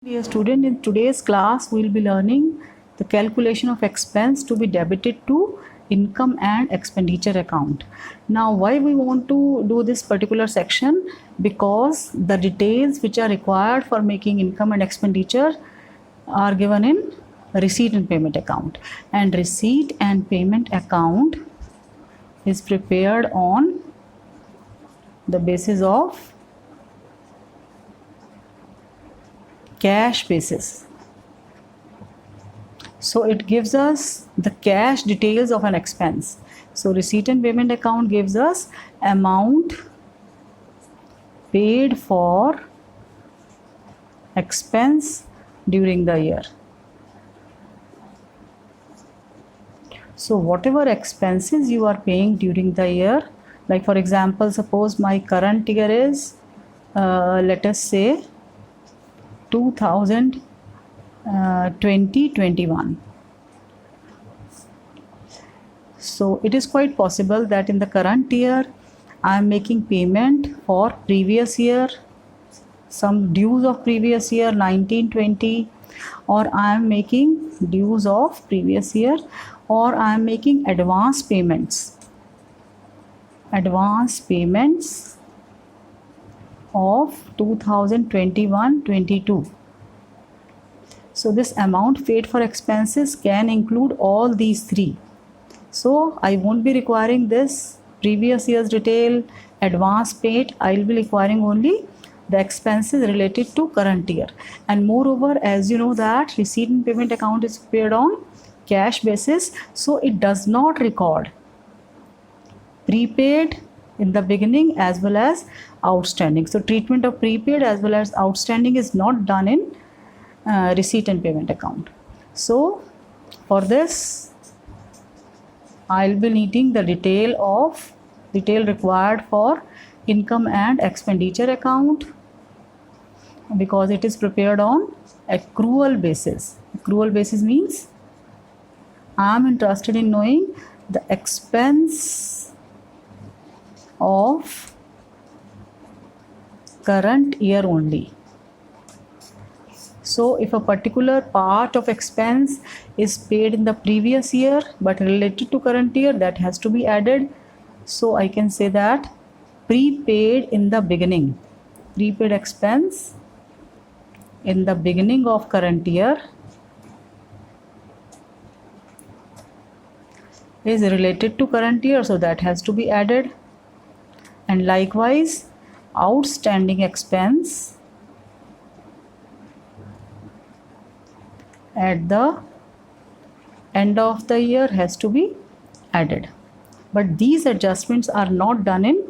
Dear student, in today's class we will be learning the calculation of expense to be debited to income and expenditure account. Now why we want to do this particular section? Because the details which are required for making income and expenditure are given in receipt and payment account, and receipt and payment account is prepared on the basis of cash basis. So it gives us the cash details of an expense. So receipt and payment account gives us amount paid for expense during the year. So whatever expenses you are paying during the year, like for example, suppose my current year is let us say 2020-21. So it is quite possible that in the current year I am making payment for previous year, some dues of previous year 19-20, or I am making dues of previous year, or I am making advance payments of 2021-22. So this amount paid for expenses can include all these three. So I won't be requiring this previous year's detail, advance paid. I will be requiring only the expenses related to current year. And moreover, as you know that receipt and payment account is prepared on cash basis, so it does not record prepaid in the beginning as well as outstanding. So treatment of prepaid as well as outstanding is not done in receipt and payment account. So for this I'll be needing the detail required for income and expenditure account, because it is prepared on accrual basis. Accrual basis means I am interested in knowing the expense of current year only. So if a particular part of expense is paid in the previous year but related to current year, that has to be added. So I can say that prepaid in the beginning, prepaid expense in the beginning of current year is related to current year, so that has to be added. And likewise outstanding expense at the end of the year has to be added. But these adjustments are not done in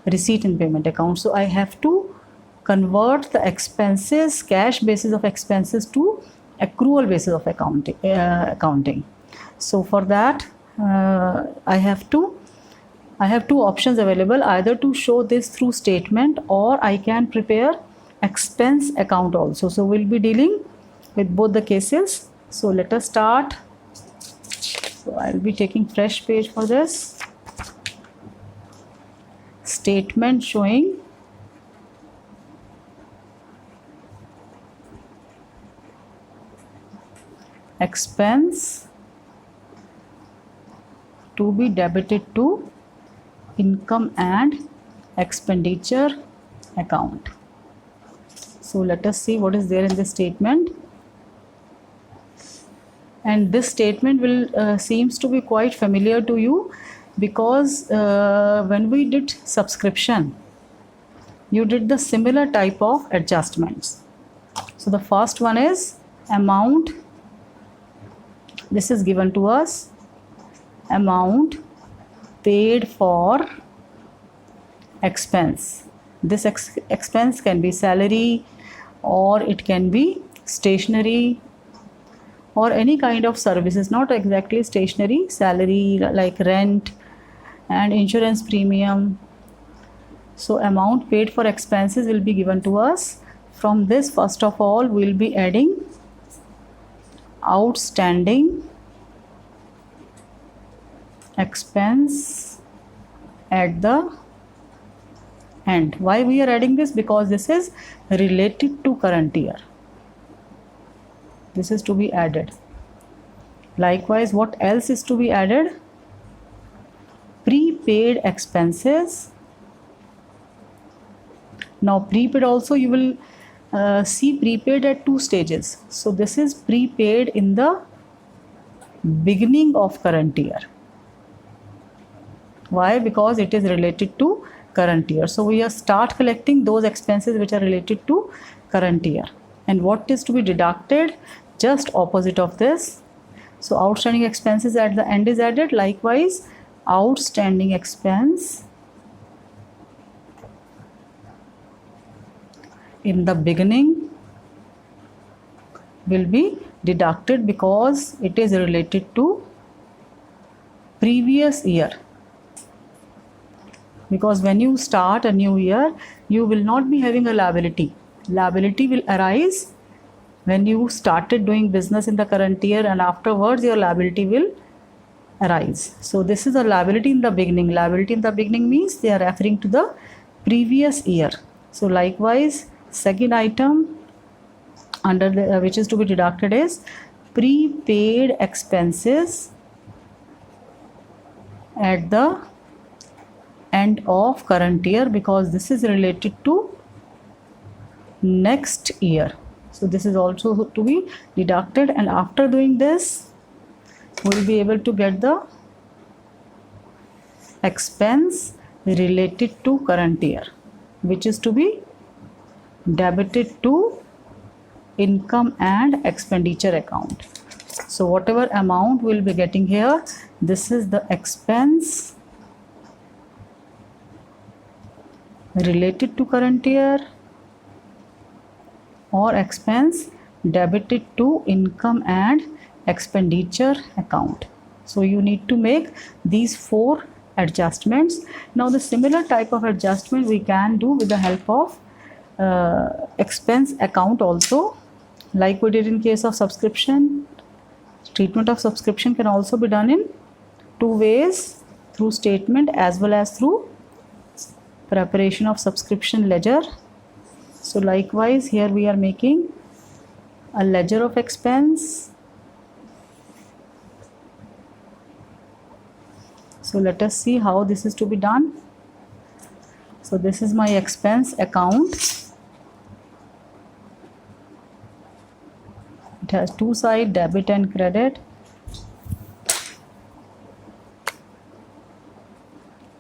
receipt and payment account. So I have to convert the expenses, cash basis of expenses, to accrual basis of accounting. So for that I have two options available, either to show this through statement or I can prepare expense account also. So we'll be dealing with both the cases. So let us start. So I'll be taking fresh page for this. Statement showing expense to be debited to income and expenditure account. So let us see what is there in this statement. And this statement will seems to be quite familiar to you, because when we did subscription, you did the similar type of adjustments. So the first one is amount. This is given to us, amount paid for expense. This expense can be salary, or it can be stationery, or any kind of services, not exactly stationery, salary like rent and insurance premium. So amount paid for expenses will be given to us. From this, first of all, we will be adding outstanding expense at the end. Why we are adding this? Because this is related to current year. This is to be added. Likewise, what else is to be added? Prepaid expenses. Now prepaid also, you will see prepaid at two stages. So this is prepaid in the beginning of current year. Why? Because it is related to current year. So we start collecting those expenses which are related to current year. And what is to be deducted? Just opposite of this. So outstanding expenses at the end is added. Likewise, outstanding expense in the beginning will be deducted because it is related to previous year. Because when you start a new year, you will not be having a liability. Liability will arise when you started doing business in the current year, and afterwards your liability will arise. So this is a liability in the beginning. Liability in the beginning means they are referring to the previous year. So likewise, second item under the which is to be deducted is prepaid expenses at the end of current year, because this is related to next year. So this is also to be deducted, and after doing this we will be able to get the expense related to current year, which is to be debited to income and expenditure account. So whatever amount we will be getting here, this is the expense related to current year or expense debited to income and expenditure account. So you need to make these four adjustments. Now the similar type of adjustment we can do with the help of expense account also, like we did in case of subscription. Treatment of subscription can also be done in two ways, through statement as well as through preparation of subscription ledger. So likewise, here we are making a ledger of expense. So let us see how this is to be done. So this is my expense account. It has two sides, debit and credit.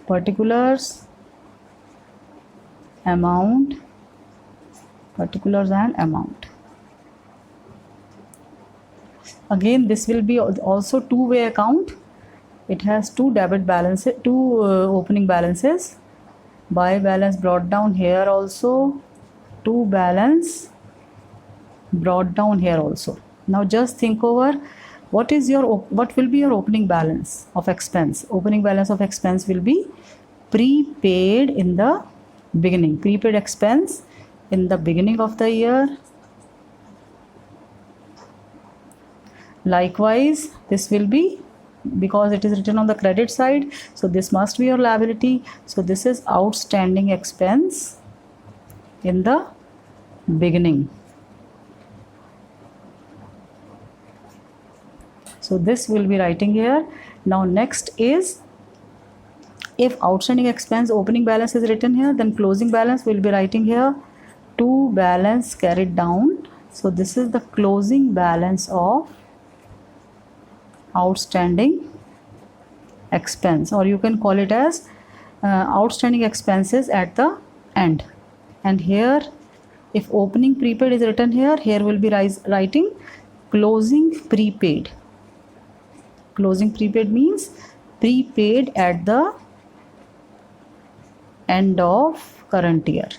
Particulars, amount, particulars and amount. Again, this will be also two-way account. It has two debit balances, two opening balances. Buy balance brought down here also, to balance brought down here also. Now just think over what will be your opening balance of expense. Opening balance of expense will be prepaid in the beginning, prepaid expense in the beginning of the year. Likewise, this will be, because it is written on the credit side, so this must be your liability. So this is outstanding expense in the beginning. So this will be writing here. Now next is, if outstanding expense opening balance is written here, then closing balance will be writing here, to balance carried down. So this is the closing balance of outstanding expense, or you can call it as outstanding expenses at the end. And here, if opening prepaid is written here, here will be writing closing prepaid. Closing prepaid means prepaid at the end of current year.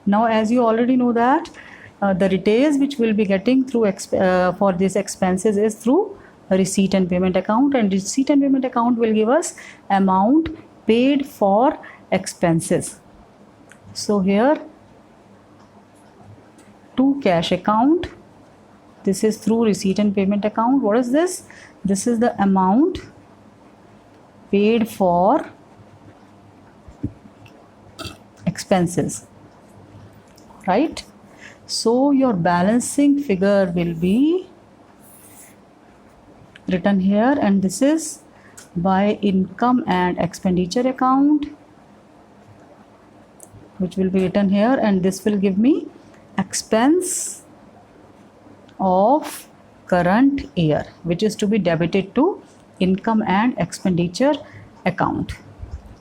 Now as you already know that the details which we'll be getting through for these expenses is through receipt and payment account, and receipt and payment account will give us amount paid for expenses. So here, to cash account, this is through receipt and payment account. What is this? This is the amount paid for expenses, right? So your balancing figure will be written here, and this is by income and expenditure account, which will be written here, and this will give me expense of current year, which is to be debited to income and expenditure account.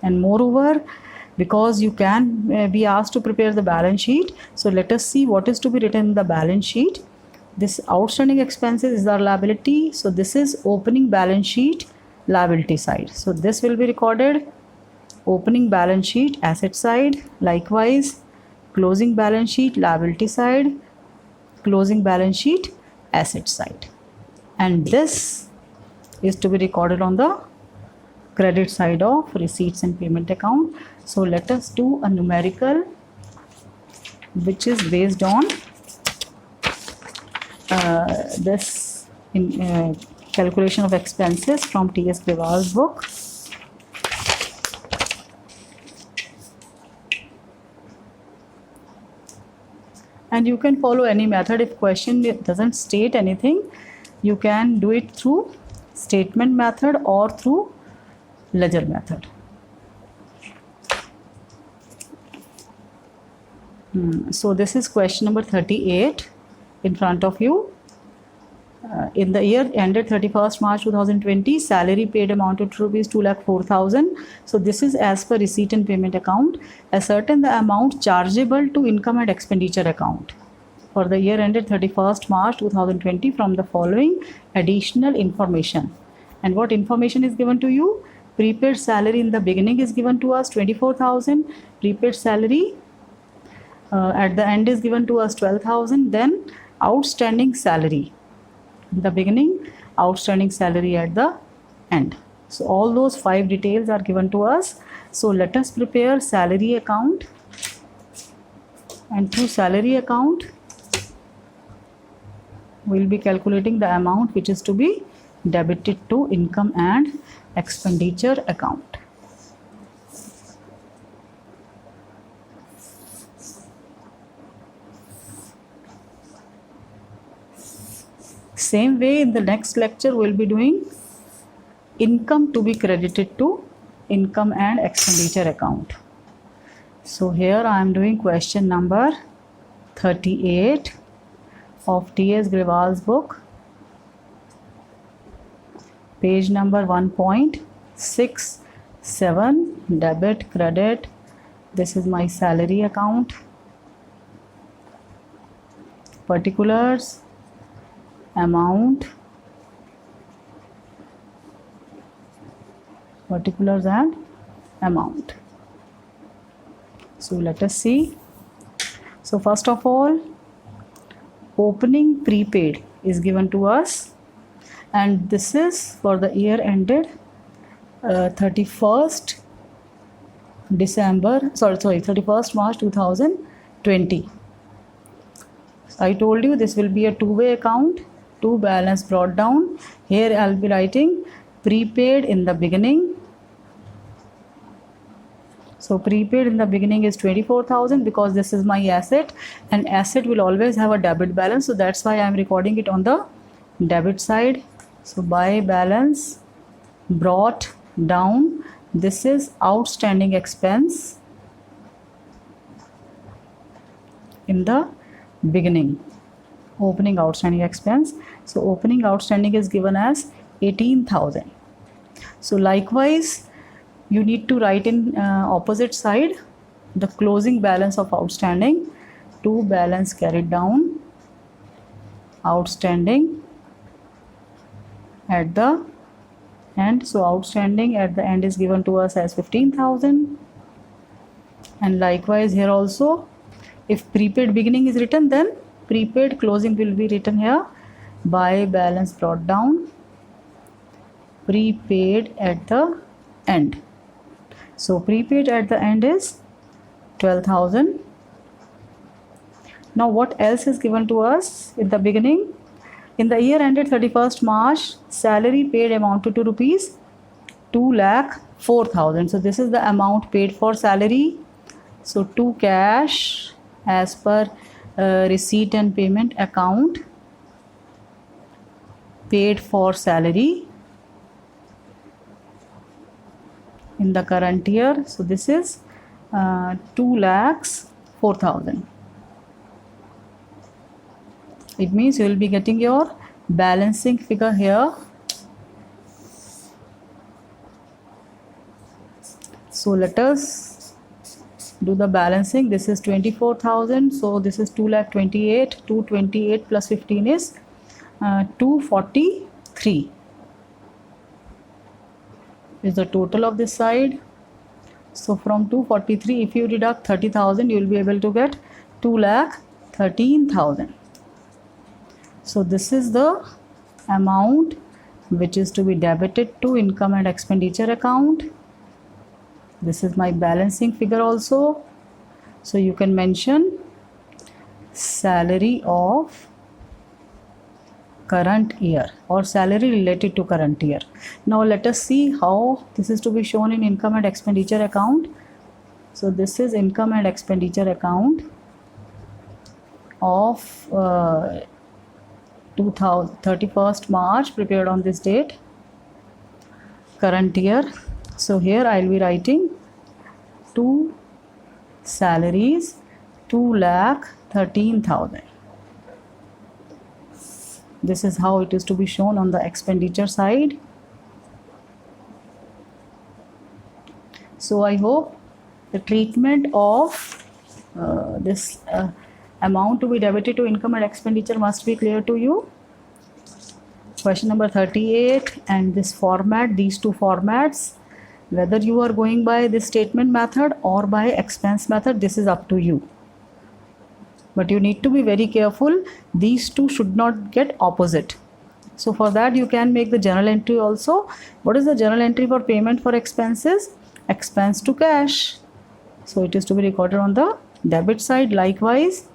And moreover, because you can be asked to prepare the balance sheet, so let us see what is to be written in the balance sheet. This outstanding expenses is our liability, so this is opening balance sheet liability side, so this will be recorded opening balance sheet asset side. Likewise, closing balance sheet liability side, closing balance sheet asset side, and this is to be recorded on the credit side of receipts and payment account. So let us do a numerical which is based on this calculation of expenses from T.S. Grewal's book. And you can follow any method. If question doesn't state anything, you can do it through statement method or through ledger method. So this is question number 38 in front of you. In the year ended 31st March 2020, salary paid amounted to rupees 2,04,000. So this is as per receipt and payment account. Ascertain the amount chargeable to income and expenditure account for the year ended 31st March 2020 from the following additional information. And what information is given to you? Prepaid salary in the beginning is given to us 24,000. Prepaid salary at the end is given to us 12,000. Then outstanding salary in the beginning, outstanding salary at the end. So all those 5 details are given to us. So let us prepare salary account, and through salary account we will be calculating the amount which is to be debited to income and expenditure account. Same way, in the next lecture we will be doing income to be credited to income and expenditure account. So here I am doing question number 38 of T.S. Grewal's book, page number 1.67, debit, credit. This is my salary account, particulars, amount, particulars and amount. So let us see. So first of all, opening prepaid is given to us, and this is for the year ended 31st March 2020. I told you this will be a two-way account, two balance brought down. Here I'll be writing prepaid in the beginning. So prepaid in the beginning is 24,000 because this is my asset, and asset will always have a debit balance, so that's why I am recording it on the debit side. So by balance brought down, this is outstanding expense in the beginning, opening outstanding expense. So opening outstanding is given as 18,000. So likewise, you need to write in opposite side the closing balance of outstanding, to balance carried down, outstanding at the end. So outstanding at the end is given to us as 15,000. And likewise here also, if prepaid beginning is written, then prepaid closing will be written here by balance brought down, prepaid at the end. So prepaid at the end is 12,000. Now what else is given to us in the beginning? In the year ended 31st March, salary paid amounted to rupees 2,04,000. So this is the amount paid for salary. So to cash as per receipt and payment account paid for salary in the current year. So this is 2,04,000. It means you will be getting your balancing figure here. So let us do the balancing. This is 24,000. So this is 2,28,000. 228 plus 15 is 243 is the total of this side. So from 243, if you deduct 30,000, you will be able to get 2,13,000. So this is the amount which is to be debited to income and expenditure account. This is my balancing figure also. So you can mention salary of current year or salary related to current year. Now let us see how this is to be shown in income and expenditure account. So this is income and expenditure account of 31st March, prepared on this date, current year. So here I will be writing 2 salaries, 2,13,000. This is how it is to be shown on the expenditure side. So I hope the treatment of this amount to be debited to income and expenditure must be clear to you. Question number 38 and this format, these two formats, whether you are going by this statement method or by expense method, this is up to you. But you need to be very careful. These two should not get opposite. So for that you can make the journal entry also. What is the journal entry for payment for expenses? Expense to cash. So it is to be recorded on the debit side. Likewise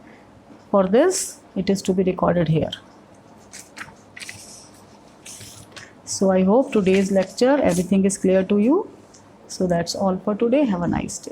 for this it is to be recorded here. So I hope today's lecture everything is clear to you. So that's all for today. Have a nice day.